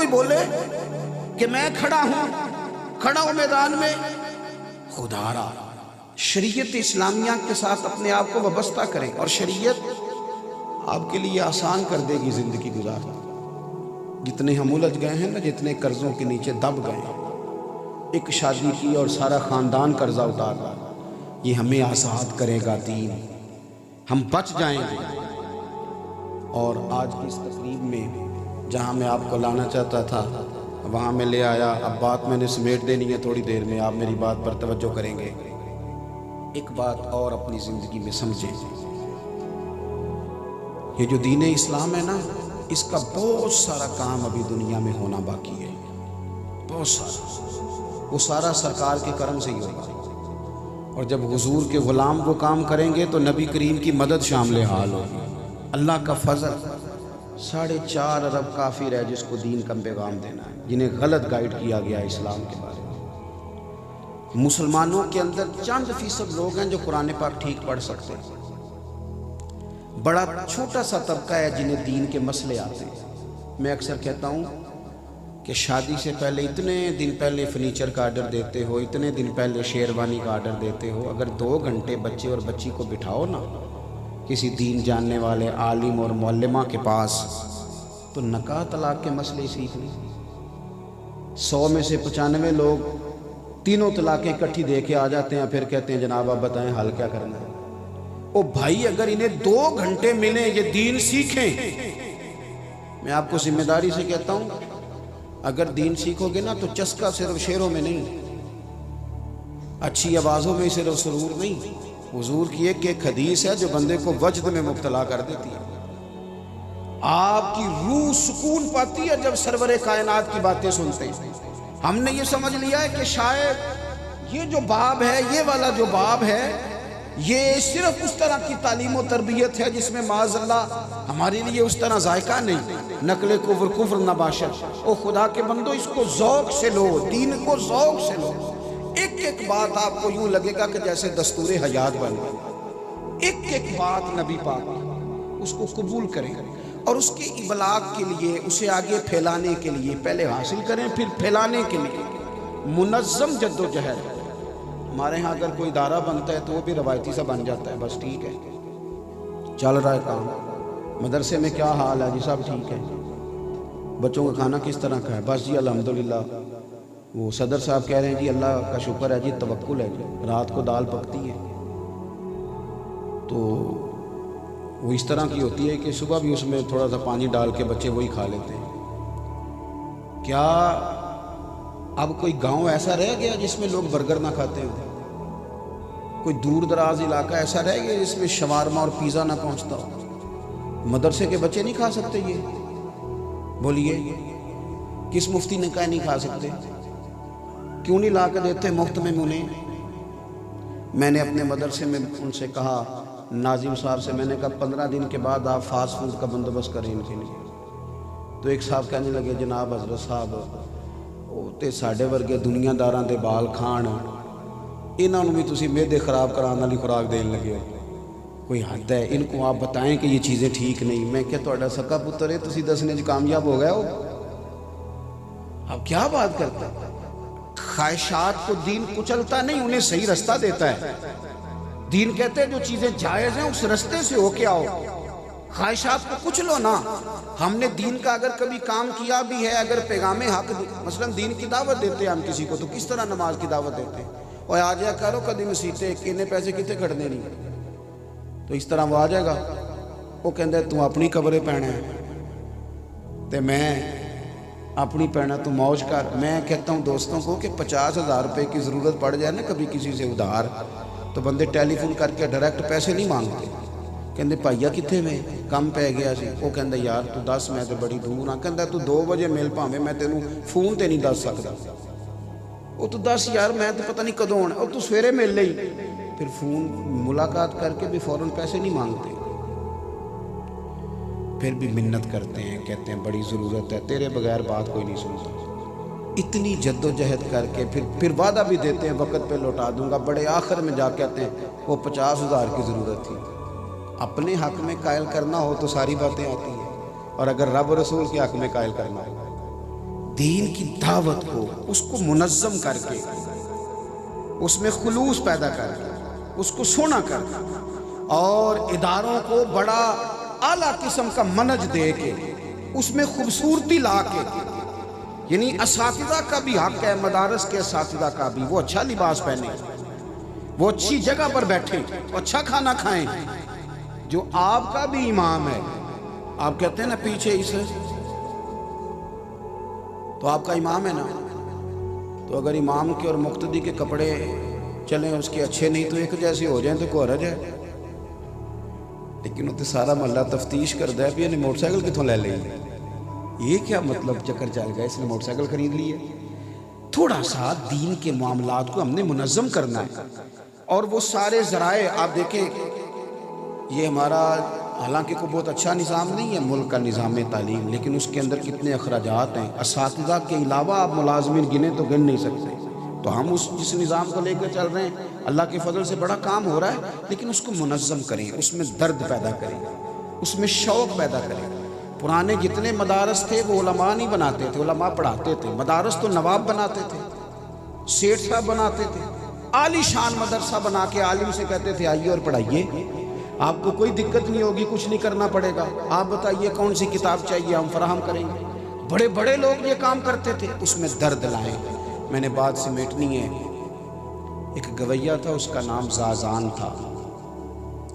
کوئی بولے کہ میں کھڑا ہوں میدان میں، خدا را شریعت اسلامیہ کے ساتھ اپنے آپ کو وابستہ کریں، اور شریعت آپ کے لیے آسان کر دے گی زندگی گزارنا۔ جتنے ہم الجھ گئے ہیں نا، جتنے قرضوں کے نیچے دب گئے ہیں، ایک شادی کی اور سارا خاندان قرضہ اتار رہا، یہ ہمیں آزاد کرے گا دین، ہم بچ جائیں گے۔ اور آج کی اس تقریب میں جہاں میں آپ کو لانا چاہتا تھا وہاں میں لے آیا۔ اب بات میں نے سمیٹ دینی ہے، تھوڑی دیر میں آپ میری بات پر توجہ کریں گے۔ ایک بات اور اپنی زندگی میں سمجھیں، یہ جو دین اسلام ہے نا، اس کا بہت سارا کام ابھی دنیا میں ہونا باقی ہے، بہت سارا، وہ سارا سرکار کے کرم سے ہی ہوگا۔ اور جب حضور کے غلام وہ کام کریں گے تو نبی کریم کی مدد شامل حال ہوگی، اللہ کا فضل۔ 4.5 ارب کافر ہے جس کو دین کا پیغام دینا ہے، جنہیں غلط گائیڈ کیا گیا اسلام کے بارے میں۔ مسلمانوں کے اندر چند فیصد لوگ ہیں جو قرآن پاک ٹھیک پڑھ سکتے ہیں، بڑا چھوٹا سا طبقہ ہے جنہیں دین کے مسئلے آتے ہیں۔ میں اکثر کہتا ہوں کہ شادی سے پہلے اتنے دن پہلے فرنیچر کا آرڈر دیتے ہو، اتنے دن پہلے شیروانی کا آرڈر دیتے ہو، اگر 2 گھنٹے بچے اور بچی کو بٹھاؤ نا کسی دین جاننے والے عالم اور معلمہ کے پاس، تو نکاح طلاق کے مسئلے سیکھ لیں۔ 100 میں سے 95 لوگ تینوں طلاقیں اکٹھی دے کے آ جاتے ہیں، پھر کہتے ہیں جناب آپ بتائیں حل کیا کرنا ہے۔ او بھائی، اگر انہیں 2 گھنٹے ملیں یہ دین سیکھیں۔ میں آپ کو ذمہ داری سے کہتا ہوں، اگر دین سیکھو گے نا تو چسکا صرف شعروں میں نہیں، اچھی آوازوں میں صرف سرور نہیں، حضور کی ایک حدیث ہے جو بندے کو وجد میں مبتلا کر دیتی ہے۔ آپ کی روح سکون پاتی ہے جب سرور کائنات کی باتیں سنتے ہیں۔ ہم نے یہ سمجھ لیا ہے کہ شاید یہ جو باب ہے، یہ والا جو باب ہے، یہ صرف اس طرح کی تعلیم و تربیت ہے جس میں معاذ اللہ ہمارے لیے اس طرح ذائقہ نہیں، نقل کفر نہ باشد۔ او خدا کے بندو، اس کو ذوق سے لو، دین کو ذوق سے لو۔ ایک بات آپ کو یوں لگے گا کہ جیسے دستور حیات بن گئی، ایک بات نبی پاک، اس کو قبول کریں اور اس کے ابلاغ کے لیے، اسے آگے پھیلانے کے لیے، پہلے حاصل کریں پھر پھیلانے کے لیے منظم جد و جہد۔ ہمارے ہاں اگر کوئی ادارہ بنتا ہے تو وہ بھی روایتی سا بن جاتا ہے، بس ٹھیک ہے چل رہا ہے کام۔ مدرسے میں کیا حال ہے جی؟ سب ٹھیک ہے۔ بچوں کا کھانا کس طرح کا ہے؟ بس جی الحمدللہ۔ وہ صدر صاحب کہہ رہے ہیں جی اللہ کا شکر ہے جی، توکل ہے جی، رات کو دال پکتی ہے۔ تو وہ اس طرح کی ہوتی ہے کہ صبح بھی اس میں تھوڑا سا پانی ڈال کے بچے وہی کھا لیتے ہیں۔ کیا اب کوئی گاؤں ایسا رہ گیا جس میں لوگ برگر نہ کھاتے ہوں؟ کوئی دور دراز علاقہ ایسا رہ گیا جس میں شوارما اور پیزا نہ پہنچتا ہو؟ مدرسے کے بچے نہیں کھا سکتے یہ؟ بولیے کس مفتی نے کہا نہیں کھا سکتے؟ کیوں نہیں لا کے دیتے مفت میں انہیں؟ میں نے اپنے مدرسے میں ان سے کہا، ناظم صاحب سے میں نے کہا 15 دن کے بعد آپ فاسٹ فوڈ کا بندوبست کریں ان کے لیے۔ تو ایک صاحب کہنے لگے جناب حضرت صاحب تے ساڈے ورگے دنیا داراں دے بال کھان، انہاں نوں بھی تسی معدے خراب کرانے والی خوراک دین لگے ہو، کوئی حد ہے؟ ان کو آپ بتائیں کہ یہ چیزیں ٹھیک نہیں۔ میں کہ تہاڈا سکا پتر ہے، تسی دسنے وچ کامیاب ہو گئے ہو؟ اب کیا بات کرتے ہیں؟ خواہشات کو دین کچلتا نہیں، انہیں صحیح رستہ دیتا ہے۔ دین کہتے ہیں جو چیزیں جائز ہیں اس رستے سے ہو کے آؤ، خواہشات کو کچھ لو نا۔ ہم نے دین کا اگر کبھی کام کیا بھی ہے، اگر پیغام حق مثلا دین کی دعوت دیتے ہیں ہم کسی کو، تو کس طرح نماز کی دعوت دیتے ہیں؟ اور آ جایا کرو کدی مسیتے کنے پیسے کتے کھڑنے نہیں، تو اس طرح وہ آ جائے گا، وہ کہندہ ہے تو اپنی قبریں پہنے ہیں تے میں اپنی پہنا، تو موج کر۔ میں کہتا ہوں دوستوں کو کہ 50,000 روپے کی ضرورت پڑ جائے نا کبھی کسی سے ادھار، تو بندے ٹیلی فون کر کے ڈائریکٹ پیسے نہیں مانگتے، کہندے بھائیا کتنے میں کم پہ گیا سی؟ وہ کہندہ یار تو دس میں تو بڑی دور ہاں، کہندہ تو 2 بجے مل پاویں، میں تینوں فون تے نہیں دس سکتا۔ وہ تو دس یار میں تو پتہ نہیں کدوں ہونا، وہ تو سویرے مل لئی، پھر فون ملاقات کر کے بھی فوراً پیسے نہیں مانگتے، پھر بھی منت کرتے ہیں، کہتے ہیں بڑی ضرورت ہے، تیرے بغیر بات کوئی نہیں سنتا۔ اتنی جد و جہد کر کے پھر وعدہ بھی دیتے ہیں وقت پہ لوٹا دوں گا، بڑے آخر میں جا کہتے ہیں وہ 50,000 کی ضرورت تھی۔ اپنے حق میں قائل کرنا ہو تو ساری باتیں آتی ہیں، اور اگر رب رسول کے حق میں قائل کرنا ہو دین کی دعوت کو اس کو منظم کر کے، اس میں خلوص پیدا کر کے، اس کو سونا کر کے، اور اداروں کو بڑا اعلیٰ قسم کا منج دے کے، اس میں خوبصورتی لا کے، یعنی اساتذہ کا بھی حق ہے، مدارس کے اساتذہ کا بھی، وہ اچھا لباس پہنیں، وہ اچھی جگہ پر بیٹھیں، وہ اچھا کھانا کھائیں۔ جو آپ کا بھی امام ہے، آپ کہتے ہیں نا پیچھے اسے، تو آپ کا امام ہے نا، تو اگر امام کے اور مقتدی کے کپڑے چلیں اس کے اچھے نہیں تو ایک جیسے ہو جائیں تو کوئی حرج ہے؟ لیکن وہ تو سارا محلہ تفتیش کرتا ہے بھی انہیں موٹر سائیکل کتوں لے لیں، یہ کیا مطلب چکر چل گیا اس نے موٹر سائیکل خرید لی ہے؟ تھوڑا سا دین کے معاملات کو ہم نے منظم کرنا ہے، اور وہ سارے ذرائع آپ دیکھیں، یہ ہمارا حالانکہ کوئی بہت اچھا نظام نہیں ہے ملک کا نظام تعلیم، لیکن اس کے اندر کتنے اخراجات ہیں، اساتذہ کے علاوہ آپ ملازمین گنے تو گن نہیں سکتے، تو ہم جس نظام کو لے کر چل رہے ہیں اللہ کے فضل سے بڑا کام ہو رہا ہے، لیکن اس کو منظم کریں، اس میں درد پیدا کریں، اس میں شوق پیدا کریں۔ پرانے جتنے مدارس تھے وہ علماء نہیں بناتے تھے، علماء پڑھاتے تھے، مدارس تو نواب بناتے تھے، سیٹھ صاحب بناتے تھے، عالی شان مدرسہ بنا کے عالم سے کہتے تھے آئیے اور پڑھائیے، آپ کو کوئی دقت نہیں ہوگی، کچھ نہیں کرنا پڑے گا، آپ بتائیے کون سی کتاب چاہیے ہم فراہم کریں گے۔ بڑے بڑے لوگ یہ کام کرتے تھے، اس میں درد لائیں۔ میں نے بات سمیٹنی ہے، ایک گویہ تھا، اس کا نام زازان تھا،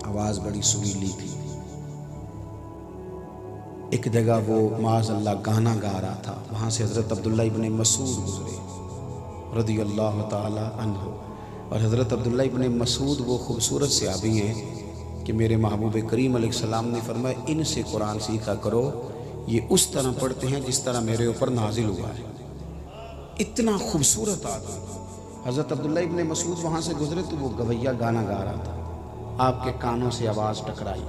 آواز بڑی سریلی تھی۔ ایک جگہ وہ معاذ اللہ گانا گا رہا تھا، وہاں سے حضرت عبداللہ ابن مسعود گزرے رضی اللہ تعالی عنہ، اور حضرت عبداللہ ابن مسعود وہ خوبصورت صحابی ہیں کہ میرے محبوب کریم علیہ السلام نے فرمایا ان سے قرآن سیکھا کرو، یہ اس طرح پڑھتے ہیں جس طرح میرے اوپر نازل ہوا ہے۔ اتنا خوبصورت آدمی۔ حضرت عبداللہ ابن مسعود وہاں سے گزرے تو وہ گویہ گانا گا رہا تھا، آپ کے کانوں سے آواز ٹکرائی،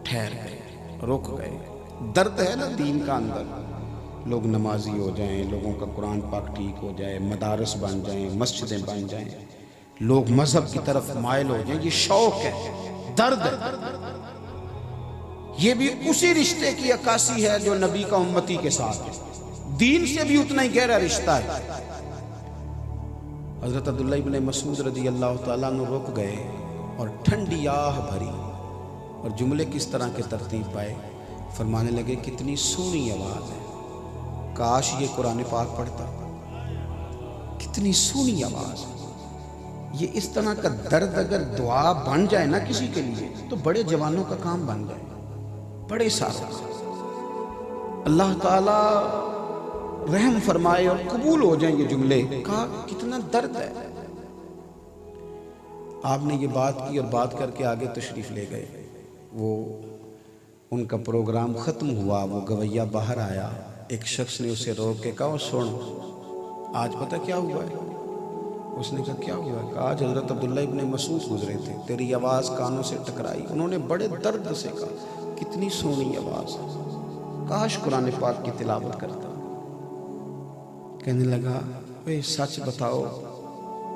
ٹھہر گئے، رک گئے۔ درد ہے نا دین کا اندر، لوگ نمازی ہو جائیں، لوگوں کا قرآن پاک ٹھیک ہو جائے، مدارس بن جائیں، مسجدیں بن جائیں، لوگ مذہب کی طرف مائل ہو جائیں، یہ شوق ہے، درد ہے۔ یہ بھی اسی رشتے کی عکاسی ہے جو نبی کا امتی کے ساتھ ہے، دین سے بھی اتنا ہی گہرا رشتہ ہے۔ حضرت عبداللہ ابن مسعود رضی اللہ تعالیٰ عنہ رک گئے اور ٹھنڈی آہ بھری، اور جملے کس طرح کے ترتیب پائے، فرمانے لگے کتنی سونی آواز ہے، کاش یہ قرآن پاک پڑھتا، کتنی سونی آواز ہے۔ یہ اس طرح کا درد اگر دعا بن جائے نا کسی کے لیے تو بڑے جوانوں کا کام بن جائے، بڑے سارا۔ اللہ تعالیٰ رحم فرمائے اور قبول ہو جائیں یہ جملے، کہا کتنا درد ہے۔ آپ نے یہ بات کی اور بات کر کے آگے تشریف لے گئے۔ وہ ان کا پروگرام ختم ہوا، وہ گویہ باہر آیا، ایک شخص نے اسے روک کے کہا سن آج پتہ کیا ہوا ہے؟ اس نے کہا کیا ہوا ہے؟ کہا آج حضرت عبداللہ ابن مسعود گزرے تھے، تیری آواز کانوں سے ٹکرائی، انہوں نے بڑے درد سے کہا کتنی سونی آواز، کاش قرآن پاک کی تلاوت کرتا۔ کہنے لگا اے سچ بتاؤ،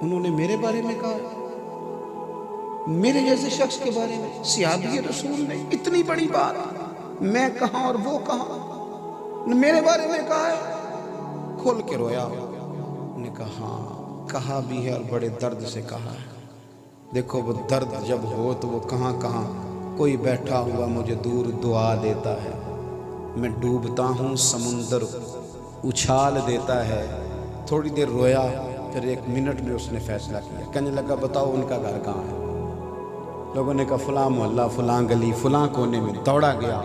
انہوں نے میرے بارے میں کہا، میرے جیسے شخص کے بارے میں، صحابی رسول نے اتنی بڑی بات، میں کہاں اور وہ کہاں، میرے بارے میں کہا ہے؟ کھول کے رویا۔ نے کہا ہاں کہا بھی ہے اور بڑے درد سے کہا ہے۔ دیکھو وہ درد جب ہو تو وہ کہاں کہاں، کوئی بیٹھا ہوا مجھے دور دعا دیتا ہے، میں ڈوبتا ہوں سمندر اچھال دیتا ہے۔ تھوڑی دیر رویا، پھر 1 منٹ میں اس نے فیصلہ کیا، کہنے لگا بتاؤ ان کا گھر کہاں ہے؟ لوگوں نے کہا فلاں محلہ، فلاں گلی، فلاں کونے میں۔ دوڑا گیا،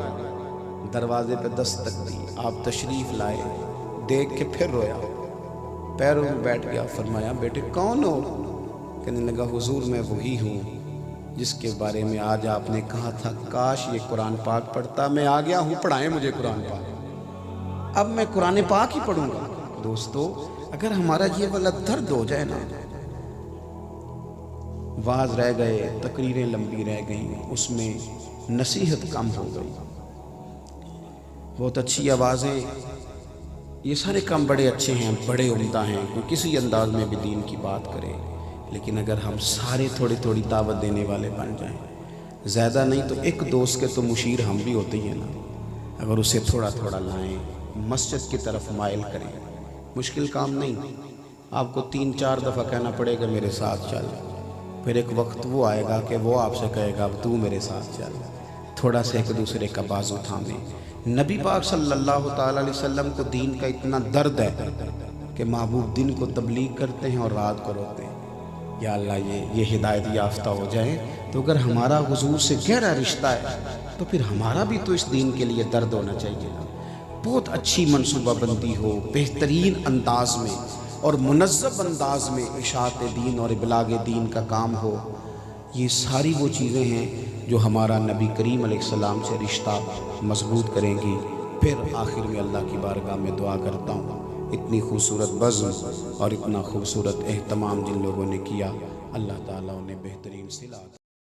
دروازے پہ دستک دی، آپ تشریف لائے، دیکھ کے پھر رویا، پیروں میں بیٹھ گیا، فرمایا بیٹے کون ہو؟ کہنے لگا حضور میں وہی ہوں جس کے بارے میں آج آپ نے کہا تھا کاش یہ قرآن پاک پڑھتا، میں آ گیا ہوں، پڑھائیں مجھے قرآن پاک، اب میں قرآن پاک ہی پڑھوں گا۔ دوستو اگر ہمارا یہ والا درد ہو جائے نا، واز رہ گئے، تقریریں لمبی رہ گئیں، اس میں نصیحت کم ہو گئی، بہت اچھی آوازیں، یہ سارے کام بڑے اچھے ہیں، بڑے عمدہ ہیں، کوئی کسی انداز میں بھی دین کی بات کرے، لیکن اگر ہم سارے تھوڑی تھوڑی دعوت دینے والے بن جائیں، زیادہ نہیں تو ایک دوست کے تو مشیر ہم بھی ہوتے ہی ہیں نا، اگر اسے تھوڑا تھوڑا لائیں، مسجد کی طرف مائل کریں۔ مشکل کام نہیں، آپ کو 3-4 دفعہ کہنا پڑے گا میرے ساتھ چل، پھر ایک وقت وہ آئے گا کہ وہ آپ سے کہے گا اب تو میرے ساتھ چل، تھوڑا سا ایک دوسرے کا بازو تھامیں۔ نبی پاک صلی اللہ تعالیٰ علیہ وسلم کو دین کا اتنا درد ہے کہ محبوب دن کو تبلیغ کرتے ہیں اور رات کو روتے ہیں، یا اللہ یہ ہدایت یافتہ ہو جائیں۔ تو اگر ہمارا حضور سے گہرا رشتہ ہے تو پھر ہمارا بھی تو اس دین کے لیے درد ہونا چاہیے۔ بہت اچھی منصوبہ بندی ہو، بہترین انداز میں اور منظم انداز میں اشاعت دین اور ابلاغ دین کا کام ہو، یہ ساری وہ چیزیں ہیں جو ہمارا نبی کریم علیہ السلام سے رشتہ مضبوط کریں گی۔ پھر آخر میں اللہ کی بارگاہ میں دعا کرتا ہوں، اتنی خوبصورت بزم اور اتنا خوبصورت اہتمام جن لوگوں نے کیا، اللہ تعالیٰ انہیں بہترین صلہ عطا